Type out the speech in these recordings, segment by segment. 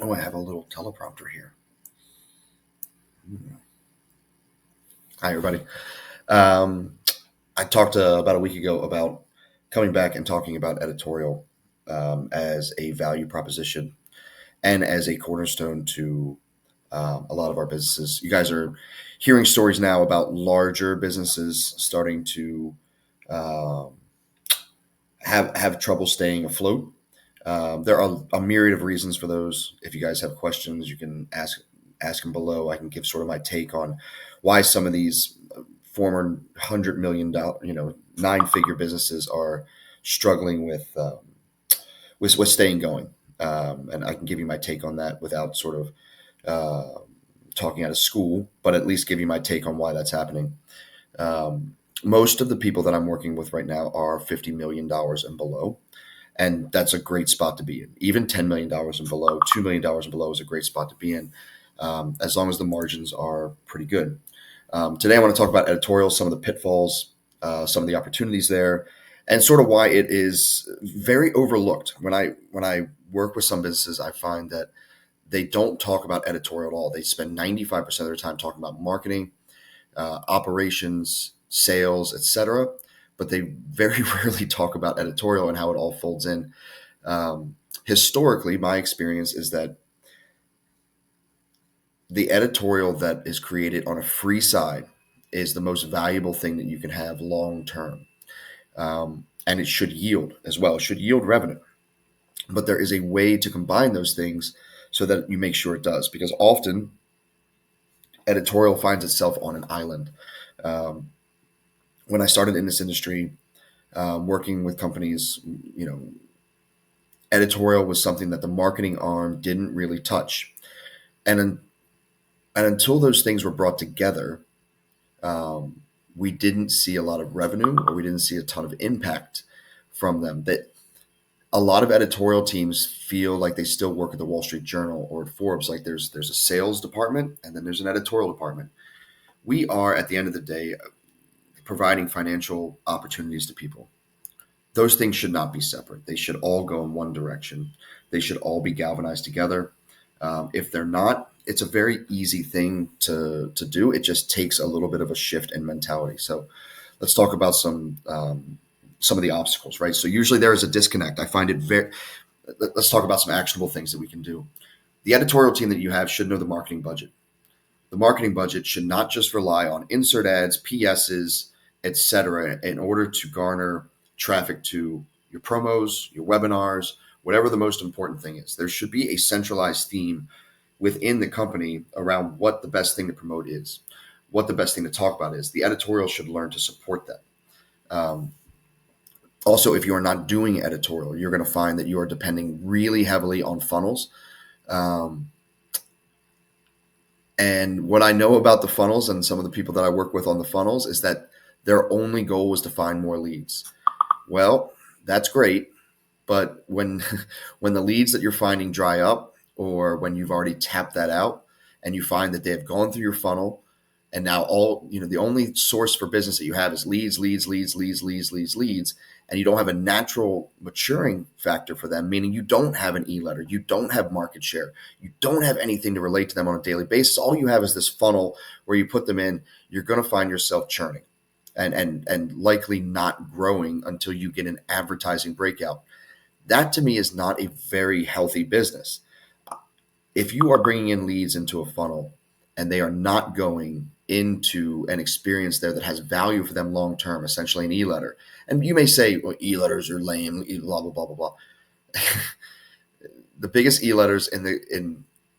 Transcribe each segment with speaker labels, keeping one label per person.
Speaker 1: Oh, I have a little teleprompter here. Hi, everybody. Um, I talked about a week ago about coming back and talking about editorial as a value proposition and as a cornerstone to a lot of our businesses. You guys are hearing stories now about larger businesses starting to um, have trouble staying afloat. There are a myriad of reasons for those. If you guys have questions, you can ask them below. I can give sort of my take on why some of these former $100 million, 9-figure businesses are struggling with staying going. And I can give you my take on that without sort of uh, talking out of school, but at least give you my take on why that's happening. Most of the people that I'm working with right now are $50 million and below. And that's a great spot to be in. Even $10 million and below, $2 million and below is a great spot to be in, as long as the margins are pretty good. Today, I want to talk about editorial, some of the pitfalls, some of the opportunities there, and sort of why it is very overlooked. When I work with some businesses, I find that they don't talk about editorial at all. They spend 95% of their time talking about marketing, operations, sales, etc. But they very rarely talk about editorial and how it all folds in. Historically, my experience is that the editorial that is created on a free side is the most valuable thing that you can have long term. And it should yield as well. It should yield revenue. But there is a way to combine those things so that you make sure it does. Because often editorial finds itself on an island. Um, when I started in this industry, working with companies, you know, editorial was something that the marketing arm didn't really touch. And, and until those things were brought together, um, we didn't see a lot of revenue or we didn't see a ton of impact from them. That a lot of editorial teams feel like they still work at the Wall Street Journal or at Forbes. Like there's a sales department and then there's an editorial department. We are at the end of the day providing financial opportunities to people. Those things should not be separate. They should all go in one direction. They should all be galvanized together. If they're not, it's a very easy thing to do. It just takes a little bit of a shift in mentality. So let's talk about some of the obstacles, right? So usually there is a disconnect. I find it very. Let's talk about some actionable things that we can do. The editorial team that you have should know the marketing budget. The marketing budget should not just rely on insert ads, PSs, etc., in order to garner traffic to your promos, your webinars, whatever the most important thing is. There should be a centralized theme within the company around what the best thing to promote is, what the best thing to talk about is. The editorial should learn to support that. Um, Also, if you are not doing editorial, you're going to find that you are depending really heavily on funnels. Um, And what I know about the funnels and some of the people that I work with on the funnels is that their only goal was to find more leads. Well, that's great, but when when the leads that you're finding dry up or when you've already tapped that out and you find that they have gone through your funnel and now the only source for business that you have is leads, leads, leads, leads, leads, leads, leads, and you don't have a natural maturing factor for them, meaning you don't have an e-letter, you don't have market share, you don't have anything to relate to them on a daily basis. All you have is this funnel where you put them in, you're going to find yourself churning and likely not growing until you get an advertising breakout. That to me is not a very healthy business. If you are bringing in leads into a funnel and they are not going into an experience there that has value for them long term, essentially an e-letter. And you may say, well, e-letters are lame, blah blah blah blah blah. The biggest e-letters in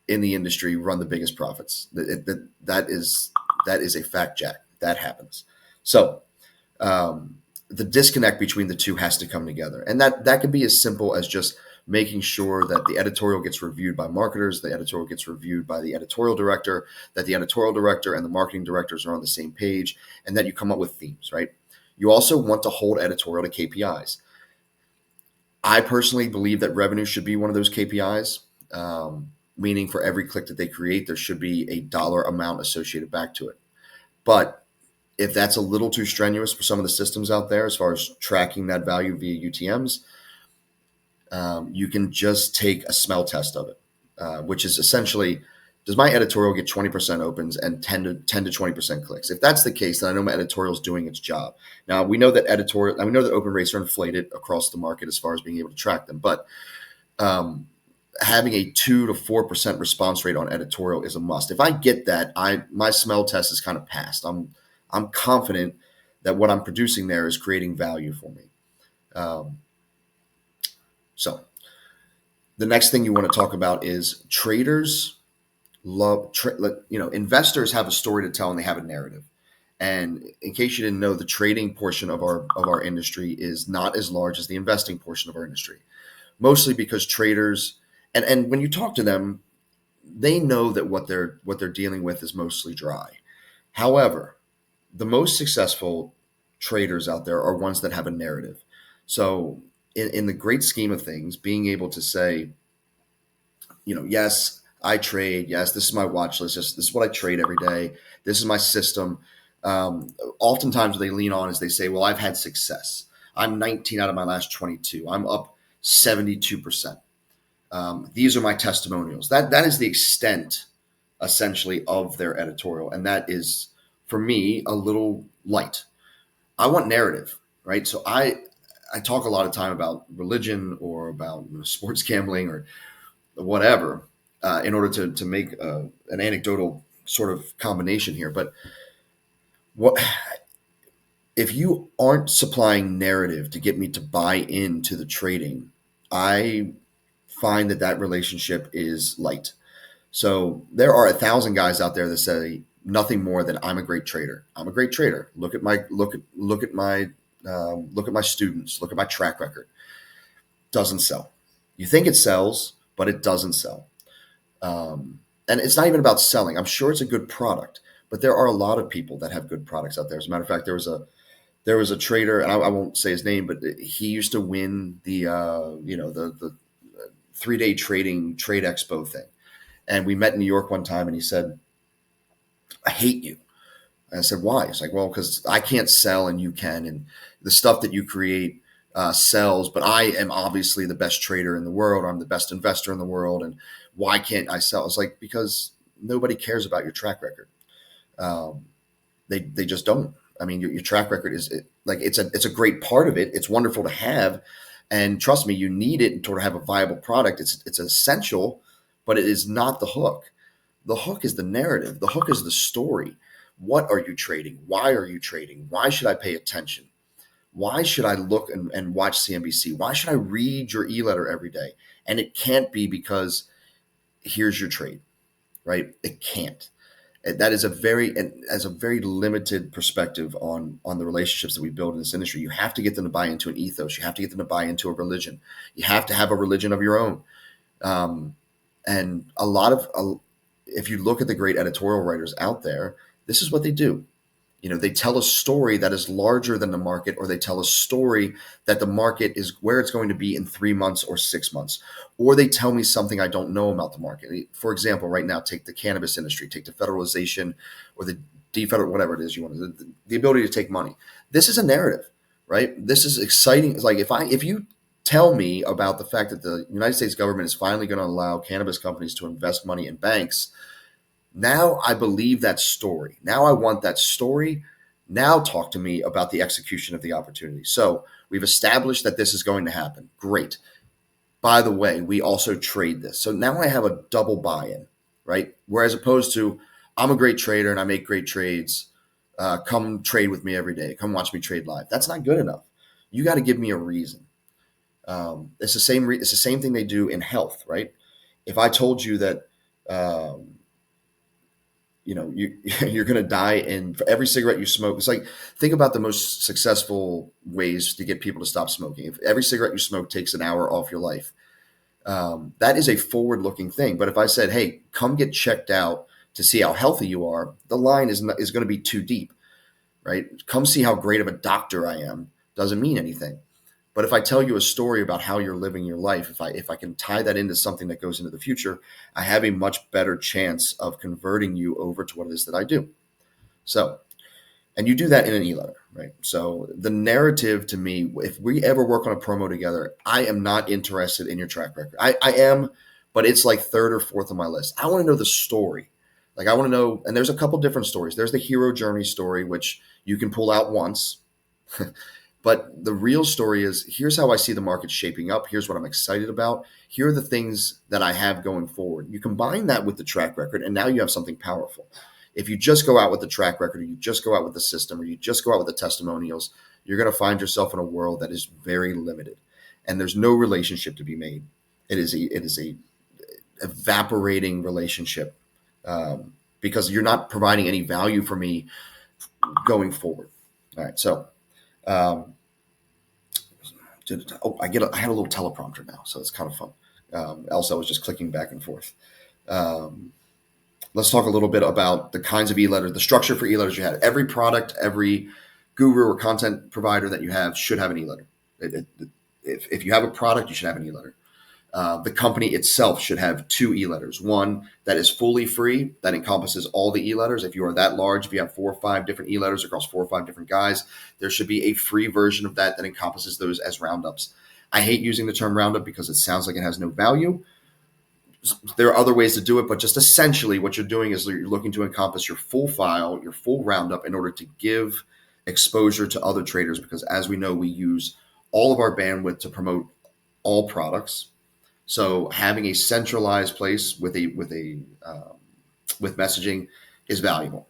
Speaker 1: the industry run the biggest profits. That is a fact, Jack. That happens. So the disconnect between the two has to come together, and that can be as simple as just making sure that the editorial gets reviewed by marketers, the editorial gets reviewed by the editorial director, that the editorial director and the marketing directors are on the same page, and that you come up with themes, right? You also want to hold editorial to KPIs. I personally believe that revenue should be one of those KPIs, meaning for every click that they create, there should be a dollar amount associated back to it. But if that's a little too strenuous for some of the systems out there as far as tracking that value via UTMs, you can just take a smell test of it. which is essentially, does my editorial get 20% opens and 10 to 20% clicks? If that's the case, then I know my editorial is doing its job. Now we know that open rates are inflated across the market as far as being able to track them, but having a 2 to 4% response rate on editorial is a must. If I get that, my smell test is kind of passed. I'm confident that what I'm producing there is creating value for me. So the next thing you want to talk about is traders investors have a story to tell and they have a narrative. And in case you didn't know, the trading portion of our industry is not as large as the investing portion of our industry, mostly because traders and when you talk to them, they know that what they're dealing with is mostly dry. However, the most successful traders out there are ones that have a narrative. So in the great scheme of things, being able to say, yes, I trade. Yes, this is my watch list. This is what I trade every day. This is my system. Oftentimes, what they lean on is they say, well, I've had success. I'm 19 out of my last 22. I'm up 72%. These are my testimonials. That is the extent, essentially, of their editorial. And that is, for me, a little light. I want narrative, right? So I talk a lot of time about religion or about sports gambling or whatever, in order to make an anecdotal sort of combination here. But what if you aren't supplying narrative to get me to buy into the trading? I find that relationship is light. So there are 1,000 guys out there that say nothing more than I'm a great trader. I'm a great trader. Look at my students. Look at my track record. Doesn't sell. You think it sells, but it doesn't sell. And it's not even about selling. I'm sure it's a good product, but there are a lot of people that have good products out there. As a matter of fact, there was a trader, and I won't say his name, but he used to win the 3-day trade expo thing. And we met in New York one time, and he said, "I hate you." And I said, "Why?" He's like, "Well, because I can't sell and you can, and the stuff that you create sells, but I am obviously the best trader in the world. I'm the best investor in the world, and why can't I sell?" It's like, because nobody cares about your track record. They just don't. I mean, your track record is it's a great part of it. It's wonderful to have, and trust me, you need it to have a viable product. It's essential, but it is not the hook. The hook is the narrative. The hook is the story. What are you trading? Why are you trading? Why should I pay attention? Why should I look and watch CNBC? Why should I read your e-letter every day? And it can't be because here's your trade, right? It can't. That is a very limited perspective on the relationships that we build in this industry. You have to get them to buy into an ethos. You have to get them to buy into a religion. You have to have a religion of your own. And if you look at the great editorial writers out there, this is what they do. They tell a story that is larger than the market, or they tell a story that the market is where it's going to be in 3 months or 6 months, or they tell me something I don't know about the market. For example, right now, take the cannabis industry, take the federalization or the defederal, whatever it is you want, the ability to take money. This is a narrative, right? This is exciting. It's like if you tell me about the fact that the United States government is finally going to allow cannabis companies to invest money in banks, now I believe that story. Now I want that story. Now talk to me about the execution of the opportunity. So we've established that this is going to happen. Great. By the way, we also trade this. So now I have a double buy-in, right? Whereas opposed to, I'm a great trader and I make great trades. Come trade with me every day. Come watch me trade live. That's not good enough. You got to give me a reason. It's the same thing they do in health, right? If I told you that, you're going to die, and for every cigarette you smoke, it's like, think about the most successful ways to get people to stop smoking. If every cigarette you smoke takes an hour off your life, that is a forward-looking thing. But if I said, "Hey, come get checked out to see how healthy you are," the line is going to be too deep, right? Come see how great of a doctor I am doesn't mean anything. But if I tell you a story about how you're living your life, if I can tie that into something that goes into the future, I have a much better chance of converting you over to what it is that I do. So, and you do that in an e-letter, right? So the narrative to me, if we ever work on a promo together, I am not interested in your track record. I am, but it's like third or fourth on my list. I want to know the story. Like I want to know, and there's a couple different stories. There's the hero journey story, which you can pull out once. But the real story is, here's how I see the market shaping up. Here's what I'm excited about. Here are the things that I have going forward. You combine that with the track record, and now you have something powerful. If you just go out with the track record, or you just go out with the system, or you just go out with the testimonials, you're going to find yourself in a world that is very limited, and there's no relationship to be made. It is a evaporating relationship, because you're not providing any value for me going forward. All right, so I had a little teleprompter now, so it's kind of fun. Else I was just clicking back and forth. Let's talk a little bit about the kinds of e-letters, the structure for e-letters you have. Every product, every guru or content provider that you have should have an e-letter. If you have a product, you should have an e-letter. The company itself should have 2 e-letters. One that is fully free, that encompasses all the e-letters. If you are that large, if you have 4 or 5 different e-letters across 4 or 5 different guys, there should be a free version of that encompasses those as roundups. I hate using the term roundup because it sounds like it has no value. There are other ways to do it, but just essentially what you're doing is you're looking to encompass your full file, your full roundup, in order to give exposure to other traders, because as we know, we use all of our bandwidth to promote all products. So having a centralized place with messaging is valuable.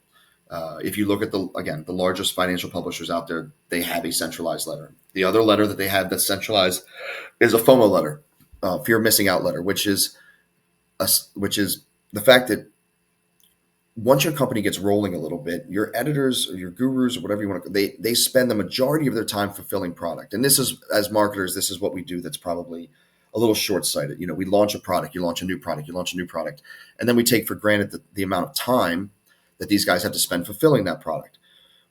Speaker 1: If you look at the largest financial publishers out there, they have a centralized letter. The other letter that they have that's centralized is a FOMO letter, fear of missing out letter, which is the fact that once your company gets rolling a little bit, your editors or your gurus or whatever you want to, they spend the majority of their time fulfilling product. And this is, as marketers, this is what we do that's probably a little short-sighted. We launch a product, you launch a new product, and then we take for granted the amount of time that these guys have to spend fulfilling that product.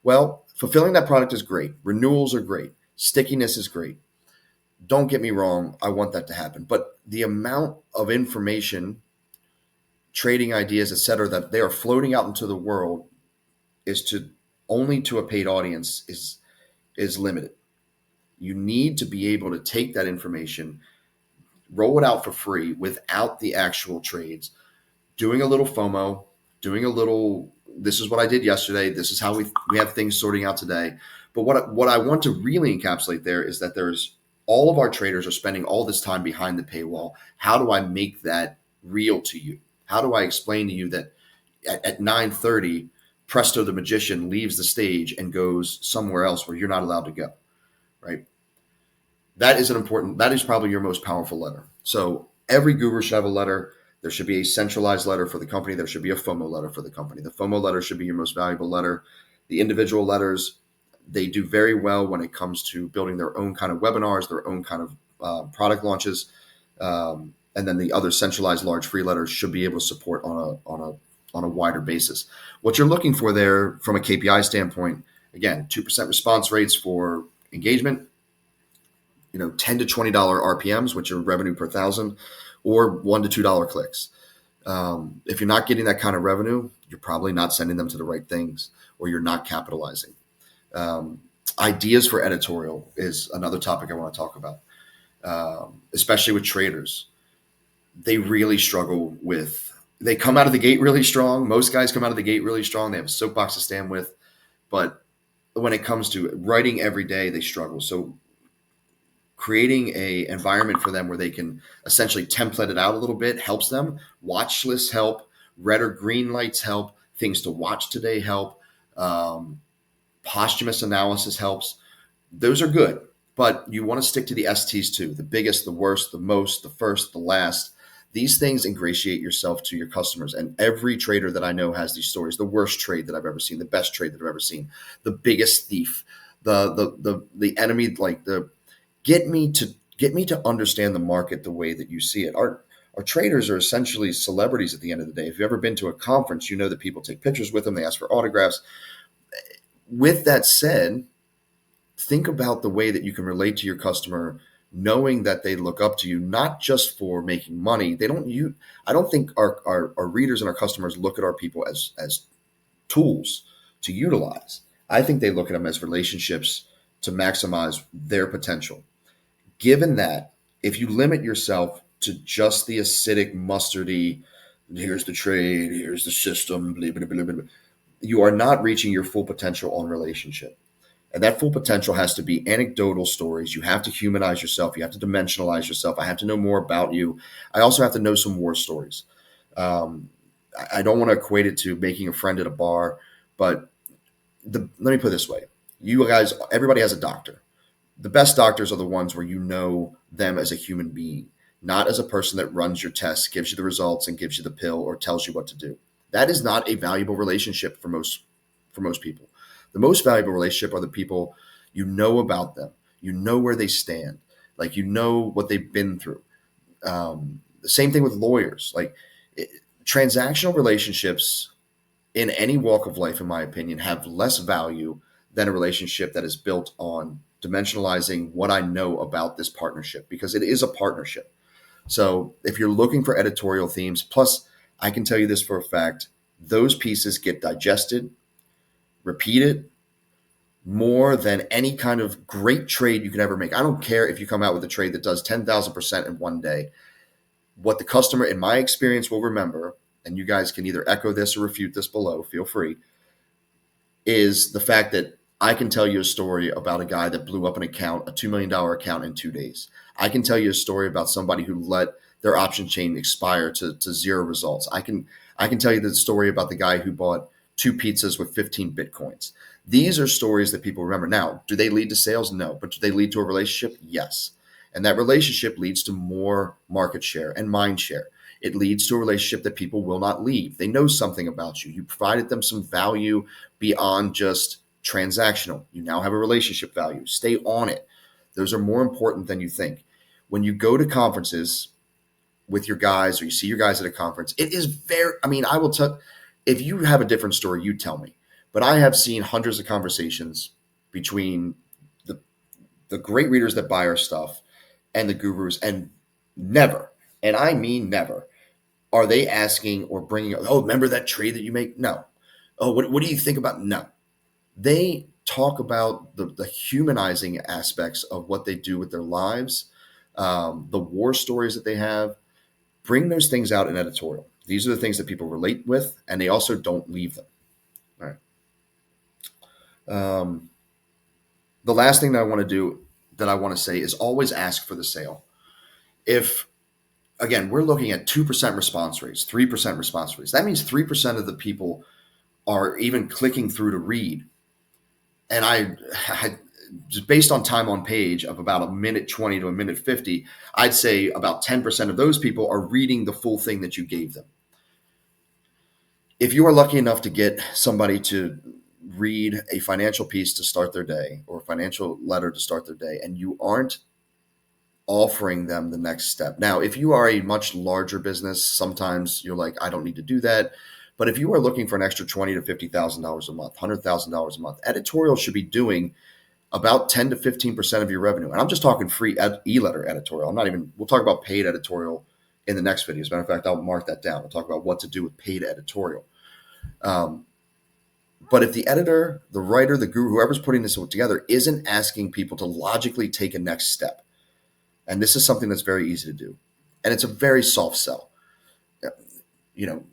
Speaker 1: Well, fulfilling that product is great. Renewals are great. Stickiness is great. Don't get me wrong, I want that to happen. But the amount of information, trading ideas, et cetera, that they are floating out into the world only to a paid audience is limited. You need to be able to take that information, roll it out for free without the actual trades, doing a little FOMO, this is what I did yesterday, this is how we have things sorting out today. But what I want to really encapsulate there is that there's all of our traders are spending all this time behind the paywall. How do I make that real to you? How do I explain to you that at 9:30, presto, the magician leaves the stage and goes somewhere else where you're not allowed to go, right? That is probably your most powerful letter. So every guru should have a letter. There should be a centralized letter for the company. There should be a FOMO letter for the company. The FOMO letter should be your most valuable letter. The individual letters, they do very well when it comes to building their own kind of webinars, their own kind of product launches. And then the other centralized large free letters should be able to support on a wider basis. What you're looking for there from a KPI standpoint, again, 2% response rates for engagement, $10 to $20 RPMs, which are revenue per thousand, or $1 to $2 clicks. If you're not getting that kind of revenue, you're probably not sending them to the right things, or you're not capitalizing. Ideas for editorial is another topic I want to talk about, especially with traders. They really struggle they come out of the gate really strong. Most guys come out of the gate really strong. They have a soapbox to stand with. But when it comes to writing every day, they struggle. So creating a environment for them where they can essentially template it out a little bit helps them. Watch lists help. Red or green lights help. Things to watch today help. Posthumous analysis helps. Those are good. But you want to stick to the STs too. The biggest, the worst, the most, the first, the last. These things ingratiate yourself to your customers. And every trader that I know has these stories. The worst trade that I've ever seen, the best trade that I've ever seen, the biggest thief, the enemy, get me to understand the market the way that you see it. Our traders are essentially celebrities at the end of the day. If you've ever been to a conference, you know that people take pictures with them, they ask for autographs. With that said, think about the way that you can relate to your customer, knowing that they look up to you, not just for making money. I don't think our readers and our customers look at our people as tools to utilize. I think they look at them as relationships to maximize their potential. Given that, if you limit yourself to just the acidic, mustardy, here's the trade, here's the system, blah, blah, blah, blah, blah, you are not reaching your full potential on relationship. And that full potential has to be anecdotal stories. You have to humanize yourself. You have to dimensionalize yourself. I have to know more about you. I also have to know some war stories. Um, I don't want to equate it to making a friend at a bar, but let me put it this way. You guys, everybody has a doctor. The best doctors are the ones where you know them as a human being, not as a person that runs your tests, gives you the results, and gives you the pill or tells you what to do. That is not a valuable relationship for most people. The most valuable relationship are the people you know about them, you know where they stand, like you know what they've been through. The same thing with lawyers. It, Transactional relationships in any walk of life, in my opinion, have less value than a relationship that is built on dimensionalizing what I know about this partnership, because it is a partnership. So if you're looking for editorial themes, plus I can tell you this for a fact, those pieces get digested, repeated more than any kind of great trade you could ever make. I don't care if you come out with a trade that does 10,000% in one day. What the customer, in my experience, will remember, and you guys can either echo this or refute this below, feel free, is the fact that I can tell you a story about a guy that blew up an account, a $2 million account in 2 days. I can tell you a story about somebody who let their option chain expire to zero results. I can tell you the story about the guy who bought 2 pizzas with 15 Bitcoins. These are stories that people remember. Now, do they lead to sales? No. But do they lead to a relationship? Yes. And that relationship leads to more market share and mind share. It leads to a relationship that people will not leave. They know something about you. You provided them some value beyond just transactional. You now have a relationship value. Stay on it. Those are more important than you think. When you go to conferences with your guys or you see your guys at a conference, it is very, I mean, I will tell, if you have a different story, you tell me. But I have seen hundreds of conversations between the, the great readers that buy our stuff and the gurus, and never, and I mean never, are they asking or bringing, oh, remember that trade that you make? No. Oh, what do you think about? No. They talk about the humanizing aspects of what they do with their lives, the war stories that they have. Bring those things out in editorial. These are the things that people relate with, and they also don't leave them. All right. The last thing that I want to do, that I want to say, is always ask for the sale. If, again, we're looking at 2% response rates, 3% response rates, that means 3% of the people are even clicking through to read. And I just based on time on page of about a minute 20 to a minute 50, I'd say about 10% of those people are reading the full thing that you gave them. If you are lucky enough to get somebody to read a financial piece to start their day, or a financial letter to start their day, and you aren't offering them the next step. Now, if you are a much larger business, sometimes you're like, I don't need to do that. But if you are looking for an extra $20,000 to $50,000 a month, $100,000 a month, editorial should be doing about 10 to 15% of your revenue. And I'm just talking free e-letter editorial. We'll talk about paid editorial in the next video. As a matter of fact, I'll mark that down. We'll talk about what to do with paid editorial. But if the editor, the writer, the guru, whoever's putting this together isn't asking people to logically take a next step, and this is something that's very easy to do, and it's a very soft sell. You know,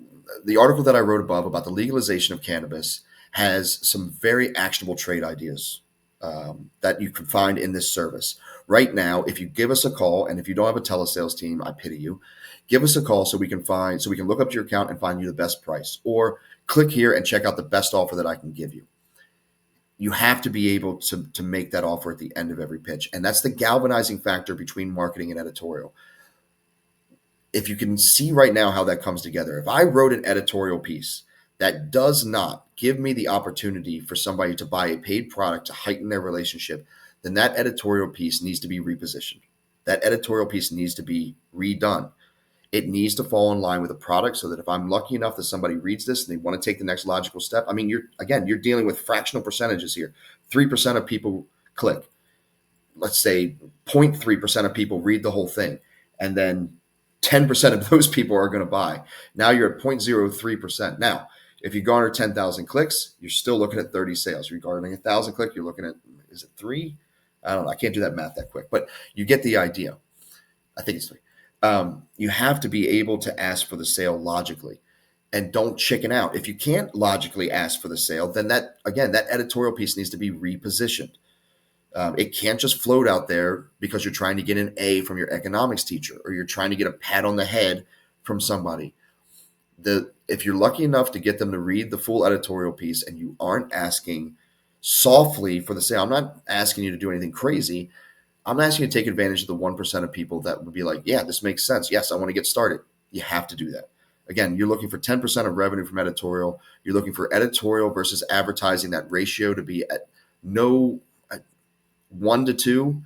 Speaker 1: the article that I wrote above about the legalization of cannabis has some very actionable trade ideas that you can find in this service. Right now, if you give us a call, and if you don't have a telesales team, I pity you, give us a call so we can look up your account and find you the best price, or click here and check out the best offer that I can give you. You have to be able to make that offer at the end of every pitch. And that's the galvanizing factor between marketing and editorial. If you can see right now how that comes together, if I wrote an editorial piece that does not give me the opportunity for somebody to buy a paid product to heighten their relationship, then that editorial piece needs to be repositioned. That editorial piece needs to be redone. It needs to fall in line with a product, so that if I'm lucky enough that somebody reads this and they want to take the next logical step, I mean, you're dealing with fractional percentages here. 3% of people click. Let's say 0.3% of people read the whole thing, and then 10% of those people are going to buy. Now you're at 0.03%. Now, if you garner 10,000 clicks, you're still looking at 30 sales. Regarding 1,000 clicks, you're looking at, is it 3? I don't know. I can't do that math that quick, but you get the idea. I think it's 3. You have to be able to ask for the sale logically, and don't chicken out. If you can't logically ask for the sale, then that again, that editorial piece needs to be repositioned. It can't just float out there because you're trying to get an A from your economics teacher or you're trying to get a pat on the head from somebody. If you're lucky enough to get them to read the full editorial piece and you aren't asking softly for the sale, I'm not asking you to do anything crazy. I'm asking you to take advantage of the 1% of people that would be like, yeah, this makes sense. Yes, I want to get started. You have to do that. Again, you're looking for 10% of revenue from editorial. You're looking for editorial versus advertising, that ratio to be at no 1 to 2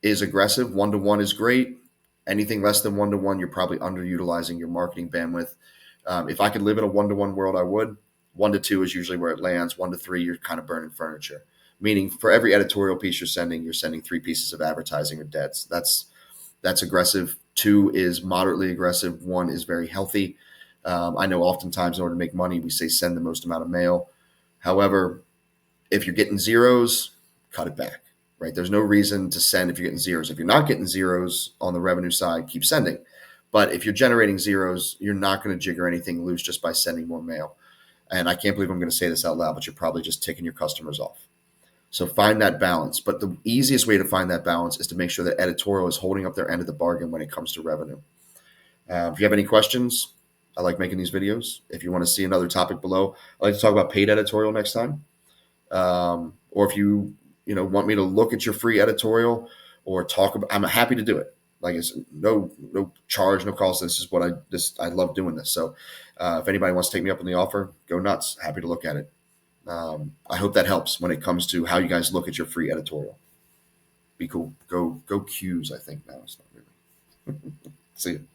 Speaker 1: is aggressive. 1 to 1 is great. Anything less than 1 to 1, you're probably underutilizing your marketing bandwidth. If I could live in a 1 to 1 world, I would. 1 to 2 is usually where it lands. 1 to 3, you're kind of burning furniture. Meaning, for every editorial piece you're sending 3 pieces of advertising or deads. That's aggressive. 2 is moderately aggressive. 1 is very healthy. I know oftentimes in order to make money, we say send the most amount of mail. However, if you're getting zeros, cut it back. Right? There's no reason to send if you're getting zeros. If you're not getting zeros on the revenue side, keep sending. But if you're generating zeros, you're not going to jigger anything loose just by sending more mail. And I can't believe I'm going to say this out loud, but you're probably just ticking your customers off. So find that balance. But the easiest way to find that balance is to make sure that editorial is holding up their end of the bargain when it comes to revenue. If you have any questions, I like making these videos. If you want to see another topic below, I'd like to talk about paid editorial next time. Or if you want me to look at your free editorial or talk about, I'm happy to do it. Like it's no charge, no cost. This is what I love doing this. So if anybody wants to take me up on the offer, go nuts. Happy to look at it. I hope that helps when it comes to how you guys look at your free editorial. Be cool. Go Qs, I think now. It's not really. See you.